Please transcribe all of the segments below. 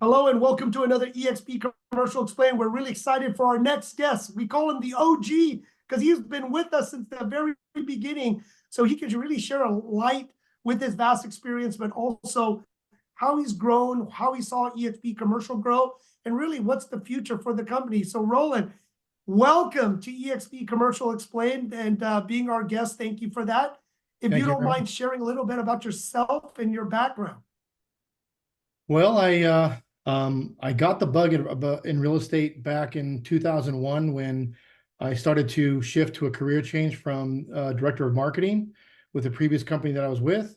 Hello and welcome to another eXp Commercial Explain. We're really excited for our next guest. We call him the OG because he's been with us since the very beginning. So he can really share a light with his vast experience, but also how he's grown, how he saw eXp Commercial grow, and really what's the future for the company. So Roland, welcome to eXp Commercial Explained and being our guest. Thank you for that. If you Thank you don't very mind much. sharing a little bit about yourself and your background. Well, I got the bug in real estate back in 2001 when I started to shift to a career change from director of marketing with the previous company that I was with,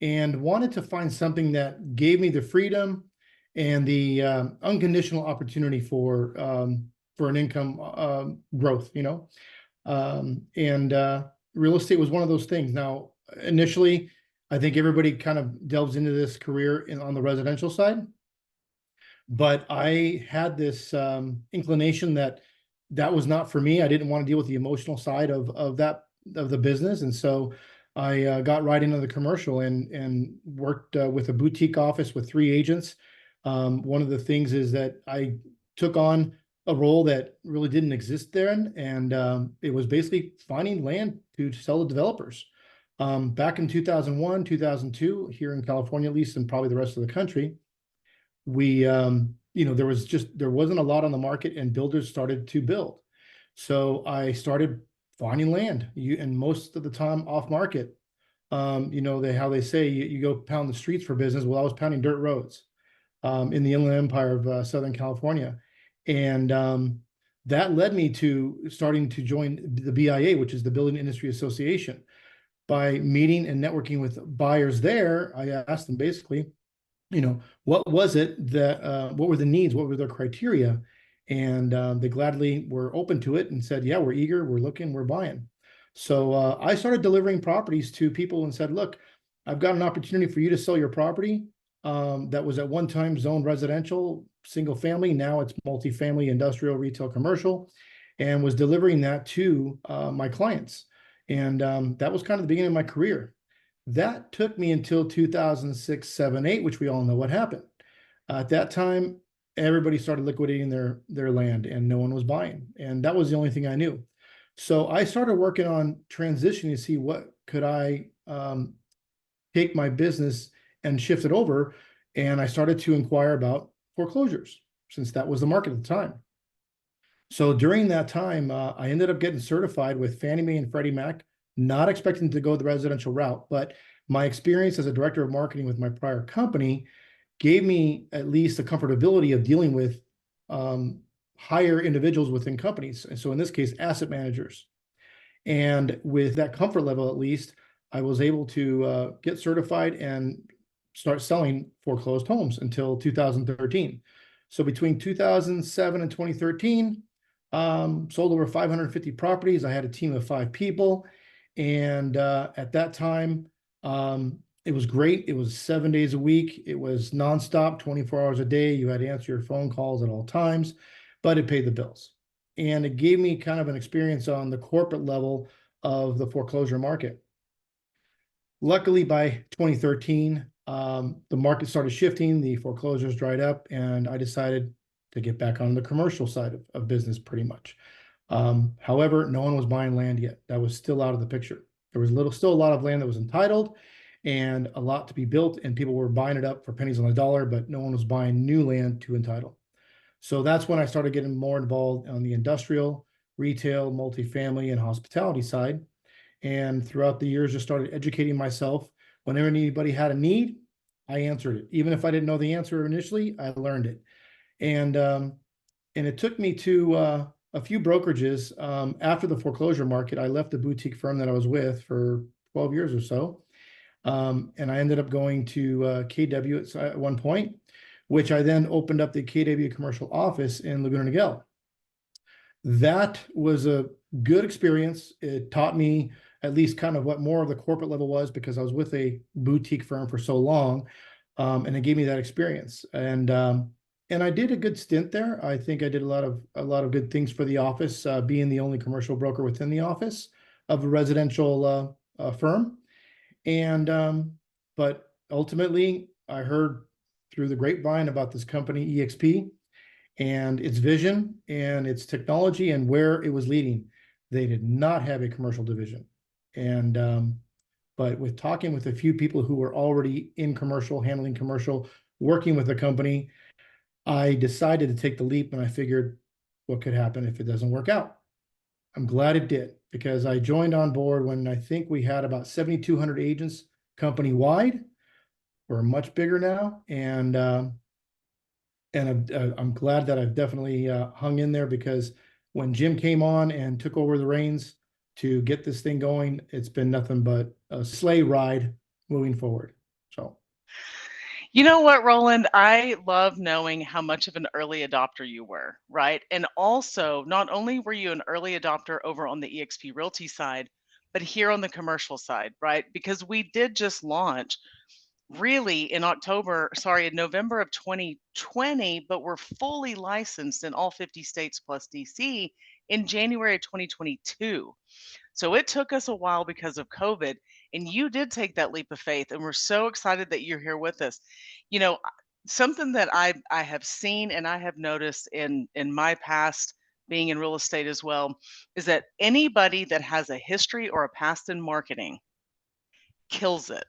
and wanted to find something that gave me the freedom and the unconditional opportunity for an income growth. And real estate was one of those things. Now, initially, I think everybody kind of delves into this career on the residential side, but I had this inclination that that was not for me. I didn't want to deal with the emotional side of the business, and so I got right into the commercial and worked with a boutique office with 3 agents. One of the things is that I took on a role that really didn't exist there, and it was basically finding land to sell to developers. Back in 2001, 2002, here in California, at least, and probably the rest of the country, there wasn't a lot on the market, and builders started to build. So I started finding land, and most of the time off market. How they say you go pound the streets for business. Well, I was pounding dirt roads in the Inland Empire of Southern California, and that led me to starting to join the BIA, which is the Building Industry Association. By meeting and networking with buyers there, I asked them basically, what was it that, what were the needs, what were their criteria? And they gladly were open to it and said, yeah, we're eager, we're looking, we're buying. So I started delivering properties to people and said, look, I've got an opportunity for you to sell your property that was at one time zoned residential, single family. Now it's multifamily, industrial, retail, commercial, and was delivering that to my clients. And that was kind of the beginning of my career. That took me until 2006, 7, 8, which we all know what happened. At that time, everybody started liquidating their land and no one was buying. And that was the only thing I knew. So I started working on transitioning to see what could I take my business and shift it over. And I started to inquire about foreclosures, since that was the market at the time. So during that time, I ended up getting certified with Fannie Mae and Freddie Mac, not expecting to go the residential route, but my experience as a director of marketing with my prior company gave me at least the comfortability of dealing with higher individuals within companies. And so in this case, asset managers. And with that comfort level, at least, I was able to get certified and start selling foreclosed homes until 2013. So between 2007 and 2013, sold over 550 properties. I had a team of 5 people. And at that time, it was great. It was 7 days a week. It was nonstop, 24 hours a day. You had to answer your phone calls at all times, but it paid the bills. And it gave me kind of an experience on the corporate level of the foreclosure market. Luckily, by 2013, the market started shifting, the foreclosures dried up, and I decided to get back on the commercial side of business pretty much. However, no one was buying land yet. That was still out of the picture. There was still a lot of land that was entitled and a lot to be built, and people were buying it up for pennies on the dollar, but no one was buying new land to entitle. So that's when I started getting more involved on the industrial, retail, multifamily, and hospitality side. And throughout the years, just started educating myself. Whenever anybody had a need, I answered it. Even if I didn't know the answer initially, I learned it. And it took me to a few brokerages. After the foreclosure market, I left the boutique firm that I was with for 12 years or so. And I ended up going to KW at one point, which I then opened up the KW commercial office in Laguna Niguel. That was a good experience. It taught me at least kind of what more of the corporate level was, because I was with a boutique firm for so long, and it gave me that experience. And I did a good stint there. I think I did a lot of good things for the office, being the only commercial broker within the office of a residential firm. And but ultimately, I heard through the grapevine about this company, eXp, and its vision and its technology and where it was leading. They did not have a commercial division. And, but with talking with a few people who were already in commercial, handling commercial, working with the company, I decided to take the leap, and I figured what could happen if it doesn't work out. I'm glad it did, because I joined on board when I think we had about 7,200 agents company wide. We're much bigger now, and I'm glad that I've definitely hung in there, because when Jim came on and took over the reins to get this thing going, it's been nothing but a sleigh ride moving forward. So. You know what, Roland? I love knowing how much of an early adopter you were, right? And also, not only were you an early adopter over on the eXp Realty side, but here on the commercial side, right? Because we did just launch really in November of 2020, but we're fully licensed in all 50 states plus DC in January of 2022. So it took us a while because of COVID, and you did take that leap of faith, and we're so excited that you're here with us. You know, something that I have seen and I have noticed in my past being in real estate as well is that anybody that has a history or a past in marketing kills it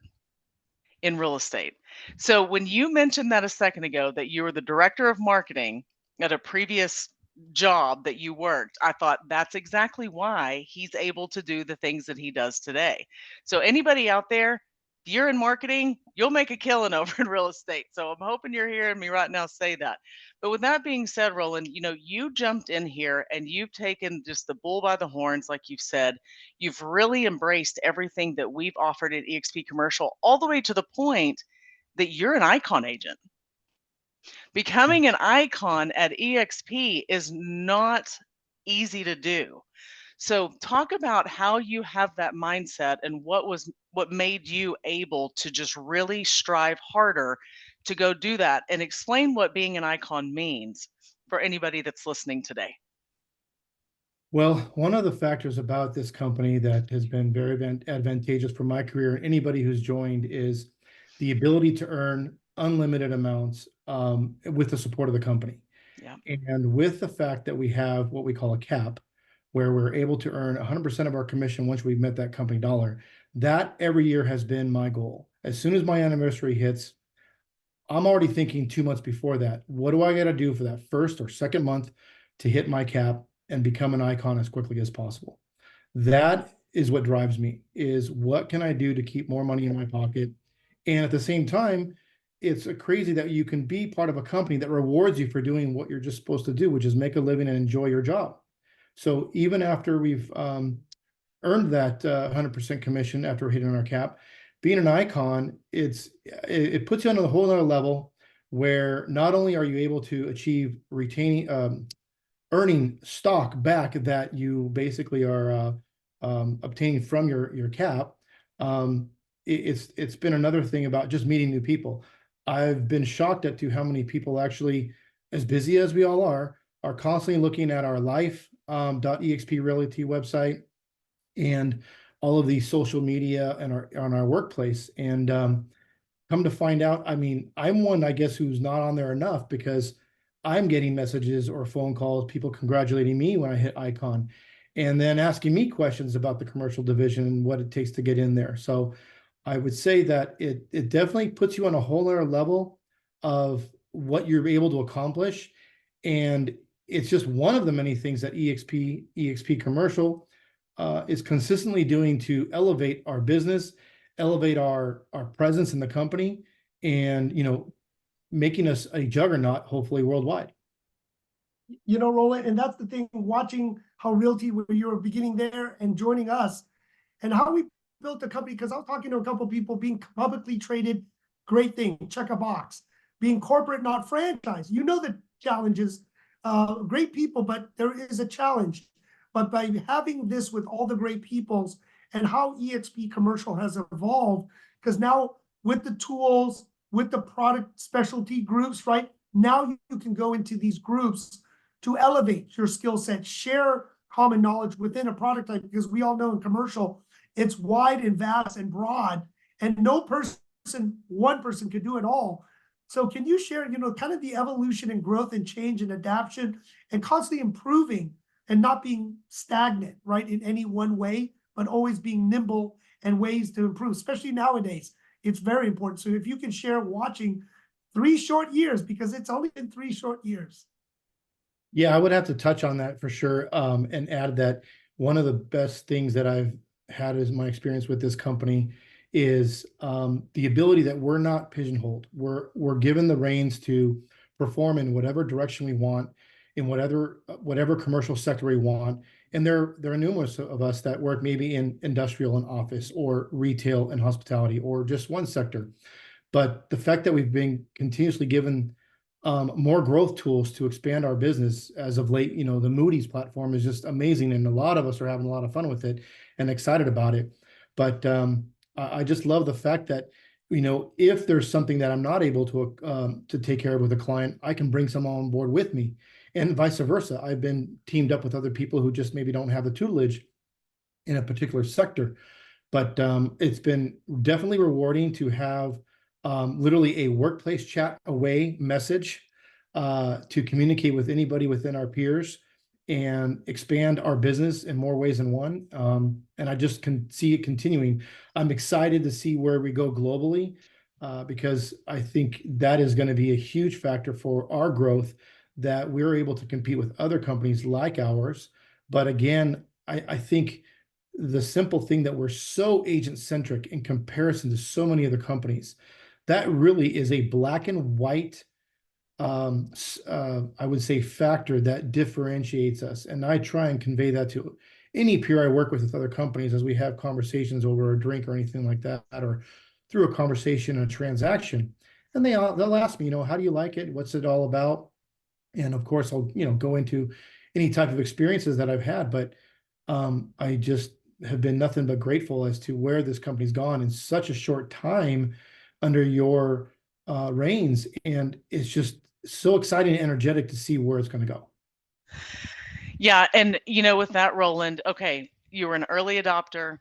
in real estate. So when you mentioned that a second ago, that you were the director of marketing at a previous job that you worked, I thought that's exactly why he's able to do the things that he does today. So anybody out there, if you're in marketing, you'll make a killing over in real estate. So I'm hoping you're hearing me right now say that. But with that being said, Roland, you know, you jumped in here and you've taken just the bull by the horns, like you've said. You've really embraced everything that we've offered at eXp Commercial, all the way to the point that you're an icon agent. Becoming an icon at eXp is not easy to do. So talk about how you have that mindset and what made you able to just really strive harder to go do that, and explain what being an icon means for anybody that's listening today. Well, one of the factors about this company that has been very advantageous for my career and anybody who's joined is the ability to earn unlimited amounts with the support of the company. Yeah. And with the fact that we have what we call a cap, where we're able to earn 100% of our commission once we've met that company dollar, that every year has been my goal. As soon as my anniversary hits, I'm already thinking 2 months before that, what do I got to do for that first or second month to hit my cap and become an icon as quickly as possible? That is what drives me, is what can I do to keep more money in my pocket? And at the same time, it's crazy that you can be part of a company that rewards you for doing what you're just supposed to do, which is make a living and enjoy your job. So even after we've earned that 100% commission after hitting our cap, being an icon, it puts you on a whole other level, where not only are you able to achieve earning stock back that you basically are obtaining from your cap. It's been another thing about just meeting new people. I've been shocked at to how many people actually, as busy as we all are constantly looking at our life.exp realty website and all of these social media and on our workplace. And come to find out, I mean, I'm one, I guess, who's not on there enough, because I'm getting messages or phone calls, people congratulating me when I hit icon, and then asking me questions about the commercial division and what it takes to get in there. So I would say that it definitely puts you on a whole other level of what you're able to accomplish. And it's just one of the many things that eXp Commercial is consistently doing to elevate our business, elevate our presence in the company, and, you know, making us a juggernaut, hopefully worldwide. You know, Roland, and that's the thing, watching how Realty, where you were beginning there and joining us, and how we built the company, because I was talking to a couple of people, being publicly traded, great thing, check a box. Being corporate, not franchise, you know the challenges, great people, but there is a challenge. But by having this with all the great peoples and how eXp Commercial has evolved, because now with the tools, with the product specialty groups, right? Now you can go into these groups to elevate your skill set, share common knowledge within a product type, because we all know in commercial, it's wide and vast and broad, and no person, one person could do it all. So can you share, kind of the evolution and growth and change and adaptation and constantly improving and not being stagnant, right, in any one way, but always being nimble and ways to improve, especially nowadays. It's very important. So if you can share watching 3 short years, because it's only been 3 short years. Yeah, I would have to touch on that for sure, and add that one of the best things that I've had is my experience with this company is the ability that we're not pigeonholed. We're given the reins to perform in whatever direction we want, in whatever commercial sector we want. And there are numerous of us that work maybe in industrial and office, or retail and hospitality, or just one sector. But the fact that we've been continuously given more growth tools to expand our business as of late, the Moody's platform is just amazing, and a lot of us are having a lot of fun with it and excited about it. But I just love the fact that, if there's something that I'm not able to take care of with a client, I can bring someone on board with me, and vice versa. I've been teamed up with other people who just maybe don't have the tutelage in a particular sector. But it's been definitely rewarding to have literally a workplace chat away message to communicate with anybody within our peers and expand our business in more ways than one. And I just can see it continuing. I'm excited to see where we go globally, because I think that is going to be a huge factor for our growth, that we're able to compete with other companies like ours. But again, I think the simple thing that we're so agent centric in comparison to so many other companies, that really is a black and white, I would say, factor that differentiates us. And I try and convey that to any peer I work with other companies as we have conversations over a drink or anything like that, or through a conversation and a transaction. And they'll ask me, how do you like it? What's it all about? And of course, I'll, go into any type of experiences that I've had, but I just have been nothing but grateful as to where this company's gone in such a short time under your reins. And it's just so exciting and energetic to see where it's going to go. Yeah. And, with that, Roland, okay, you were an early adopter.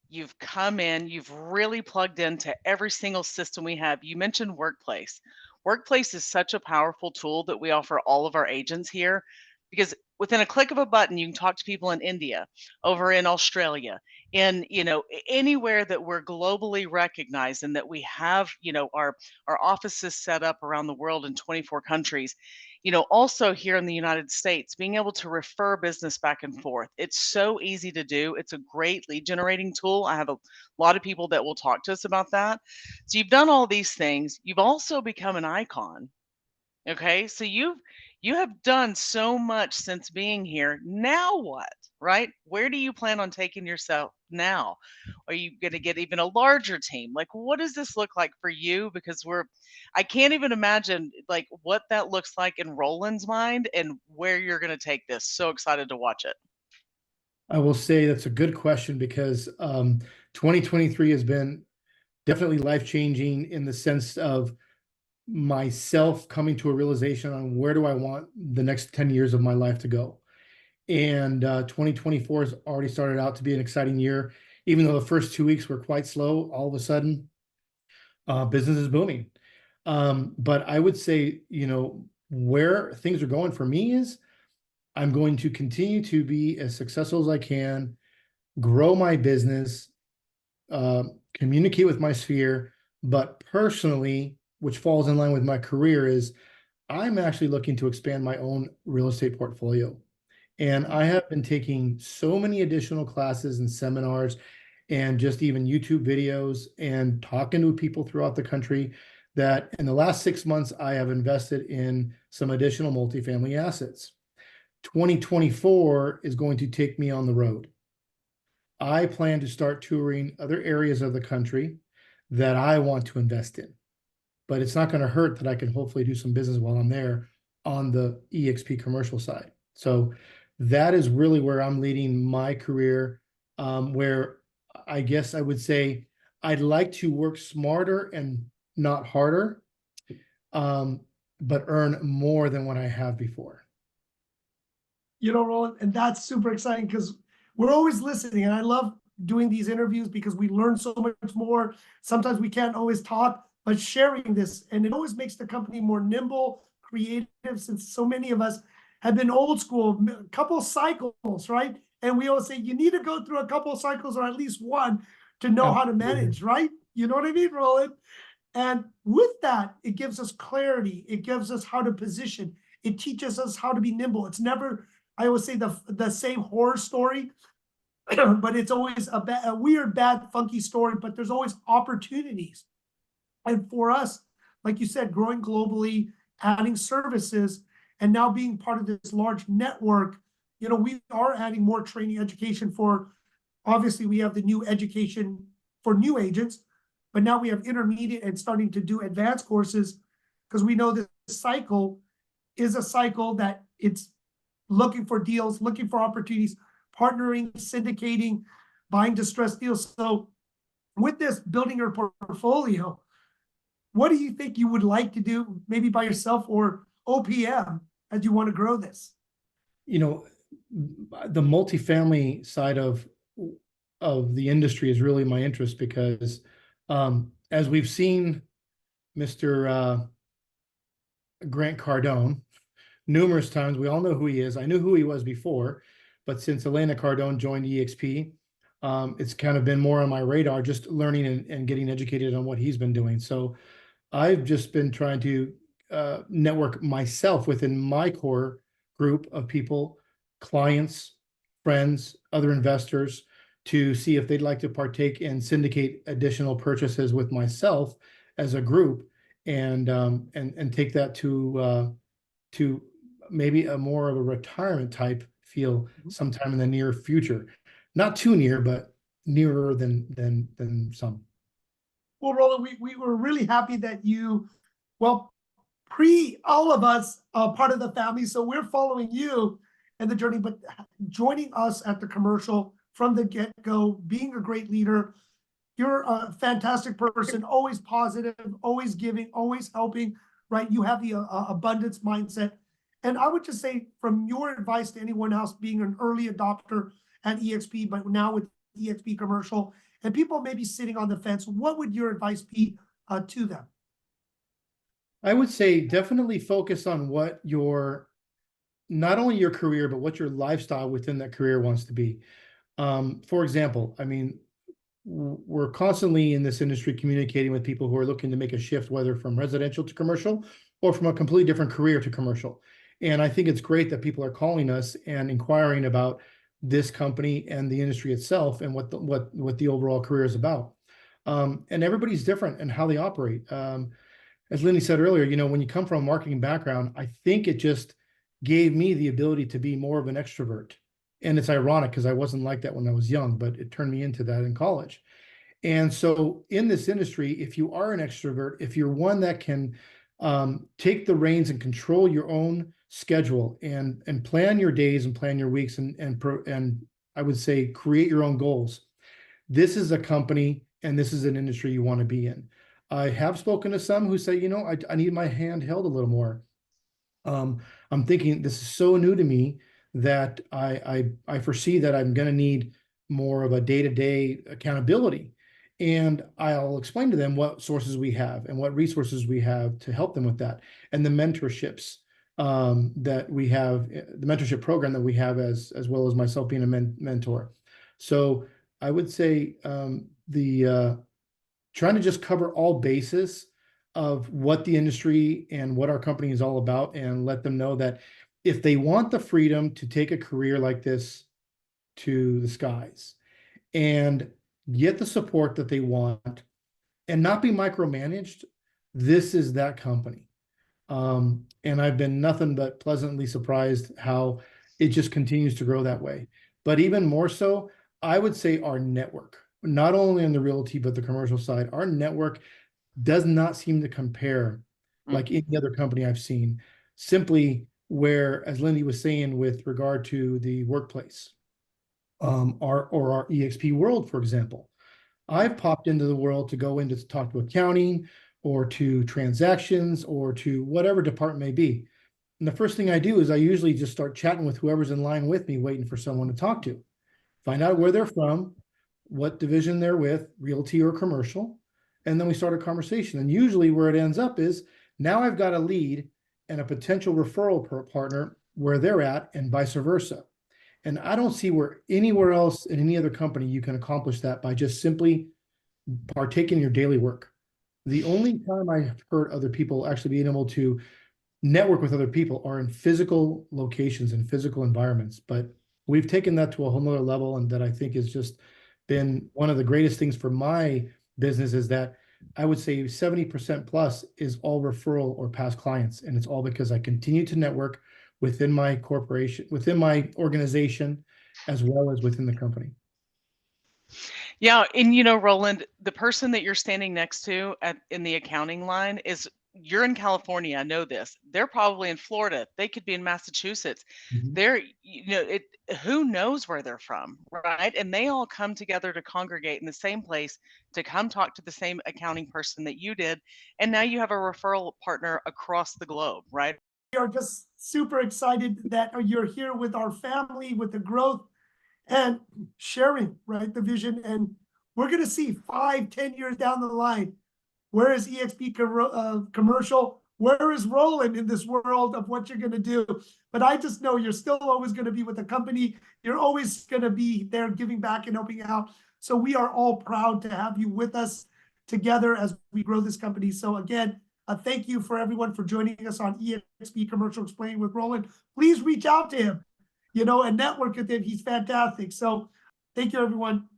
You've come in, you've really plugged into every single system we have. You mentioned Workplace. Workplace is such a powerful tool that we offer all of our agents here, because within a click of a button, you can talk to people in India, over in Australia, in, anywhere that we're globally recognized, and that we have, our offices set up around the world in 24 countries. Also here in the United States, being able to refer business back and forth. It's so easy to do. It's a great lead generating tool. I have a lot of people that will talk to us about that. So you've done all these things. You've also become an icon. Okay. So you have done so much since being here. Now what? Right? Where do you plan on taking yourself now? Are you going to get even a larger team? Like, what does this look like for you? Because I can't even imagine like what that looks like in Roland's mind and where you're going to take this. So excited to watch it. I will say that's a good question, because 2023 has been definitely life-changing in the sense of myself coming to a realization on where do I want the next 10 years of my life to go. And 2024 has already started out to be an exciting year. Even though the first 2 weeks were quite slow, all of a sudden, business is booming. But I would say, where things are going for me is I'm going to continue to be as successful as I can, grow my business, communicate with my sphere, but personally, which falls in line with my career, is I'm actually looking to expand my own real estate portfolio. And I have been taking so many additional classes and seminars and just even YouTube videos and talking to people throughout the country, that in the last 6 months, I have invested in some additional multifamily assets. 2024 is going to take me on the road. I plan to start touring other areas of the country that I want to invest in. But it's not going to hurt that I can hopefully do some business while I'm there on the eXp commercial side. So that is really where I'm leading my career, where I guess I would say I'd like to work smarter and not harder, but earn more than what I have before. Roland, and that's super exciting because we're always listening, and I love doing these interviews because we learn so much more. Sometimes we can't always talk, but sharing this. And it always makes the company more nimble, creative, since so many of us have been old school, a couple cycles, right? And we always say you need to go through a couple cycles or at least one to know how to manage, right? You know what I mean, Roland? And with that, it gives us clarity. It gives us how to position. It teaches us how to be nimble. It's never, I always say, the same horror story, but it's always a weird, bad, funky story, but there's always opportunities. And for us, like you said, growing globally, adding services, and now being part of this large network, you know, we are adding more training education for, obviously we have the new education for new agents, but now we have intermediate and starting to do advanced courses, because we know this cycle is a cycle that it's looking for deals, looking for opportunities, partnering, syndicating, buying distressed deals. So with this, building your portfolio, what do you think you would like to do, maybe by yourself or OPM, as you want to grow this? You know, the multifamily side of the industry is really my interest, because as we've seen Mr. Grant Cardone numerous times, we all know who he is. I knew who he was before, but since Elena Cardone joined eXp, it's kind of been more on my radar, just learning and getting educated on what he's been doing. So I've just been trying to network myself within my core group of people, clients, friends, other investors, to see if they'd like to partake and syndicate additional purchases with myself as a group, and take that to maybe a more of a retirement type feel sometime in the near future. Not too near, but nearer than some. Well, Roland, we were really happy that you, well, all of us, part of the family. So we're following you and the journey, but joining us at the commercial from the get-go, being a great leader. You're a fantastic person, always positive, always giving, always helping, right? You have the abundance mindset. And I would just say, from your advice to anyone else, being an early adopter at eXp, but now with eXp commercial, and people maybe sitting on the fence, what would your advice be to them? I would say definitely focus on what not only your career, but what your lifestyle within that career wants to be. For example, I mean, we're constantly in this industry communicating with people who are looking to make a shift, whether from residential to commercial or from a completely different career to commercial. And I think it's great that people are calling us and inquiring about this company and the industry itself and what the overall career is about. And everybody's different in how they operate. As Lindy said earlier, you know, when you come from a marketing background, I think it just gave me the ability to be more of an extrovert. And it's ironic because I wasn't like that when I was young, but it turned me into that in college. And so in this industry, if you are an extrovert, if you're one that can take the reins and control your own schedule and plan your days and plan your weeks and I would say create your own goals, this is a company and this is an industry you want to be in. I have spoken to some who say, you know, I need my hand held a little more. I'm thinking this is so new to me that I foresee that I'm going to need more of a day-to-day accountability. And I'll explain to them what sources we have and what resources we have to help them with that. And the mentorships that we have, the mentorship program that we have, as well as myself being a mentor. So I would say trying to just cover all bases of what the industry and what our company is all about, and let them know that if they want the freedom to take a career like this to the skies and get the support that they want and not be micromanaged, this is that company. And I've been nothing but pleasantly surprised how it just continues to grow that way. But even more so, I would say our network, not only on the realty, but the commercial side, our network does not seem to compare like any other company I've seen. Simply where, as Lindy was saying, with regard to the workplace, our eXp world, for example, I've popped into the world to go in to talk to accounting or to transactions or to whatever department may be. And the first thing I do is I usually just start chatting with whoever's in line with me, waiting for someone to talk to, find out where they're from, what division they're with, realty or commercial, And then we start a conversation. And usually where it ends up is now I've got a lead and a potential referral partner where they're at, and vice versa. And I don't see where anywhere else in any other company you can accomplish that by just simply partaking in your daily work. The only time I've heard other people actually being able to network with other people are in physical locations and physical environments. But we've taken that to a whole nother level, and that I think has just been one of the greatest things for my business, is that I would say 70% plus is all referral or past clients. And it's all because I continue to network within my corporation, within my organization, as well as within the company. Yeah, and you know, Roland, the person that you're standing next to in the accounting line is, you're in California. I know this. They're probably in Florida. They could be in Massachusetts. They're, you know, who knows where they're from, right? And they all come together to congregate in the same place to come talk to the same accounting person that you did. And now you have a referral partner across the globe, right? We are just super excited that you're here with our family, with the growth and sharing, right, the vision. And we're going to see 5-10 years down the line, where is eXp commercial? Where is Roland in this world of what you're going to do? But I just know you're still always going to be with the company. You're always going to be there giving back and helping out. So we are all proud to have you with us together as we grow this company. So again, thank you for everyone for joining us on eXp Commercial Explained with Roland. Please reach out to him, you know, and network with him. He's fantastic. So thank you, everyone.